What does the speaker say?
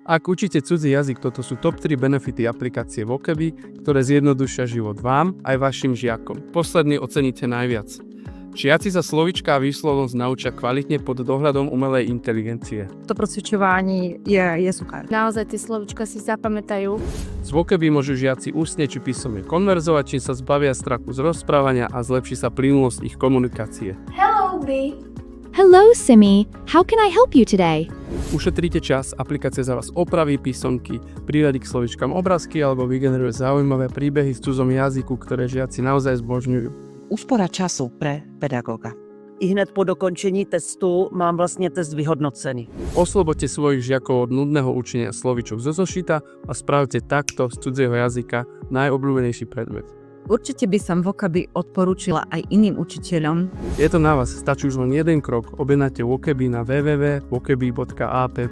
Ak učíte cudzí jazyk, toto sú top 3 benefity aplikácie Voceby, ktoré zjednodušia život vám aj vašim žiakom. Posledný oceníte najviac. Žiaci sa slovíčka a výslovnosť naučia kvalitne pod dohľadom umelej inteligencie. To procvičování je super. Naozaj tie slovíčka si zapamätajú. Z Voceby môžu žiaci ústne či písomne konverzovať, čím sa zbavia strachu z rozprávania a zlepší sa plynulosť ich komunikácie. Hello, B. Hello, Simi. How can I help you today? Ušetríte čas, aplikácia za vás opraví písomky, priradí k slovíčkam obrázky alebo vygeneruje zaujímavé príbehy v cudzom jazyku, ktoré žiaci naozaj zbožňujú. Úspora času pre pedagoga. I hned po dokončení testu mám vlastně test vyhodnocený. Osloboďte svojich žiakov od nudného učenia slovíčok zo zošita a spravte takto z cudzieho jazyka najobľúbenejší predmet. Určite by som Voceby odporúčila aj iným učiteľom. Je to na vás, stačí už len jeden krok, objednajte Voceby na www.voceby.app.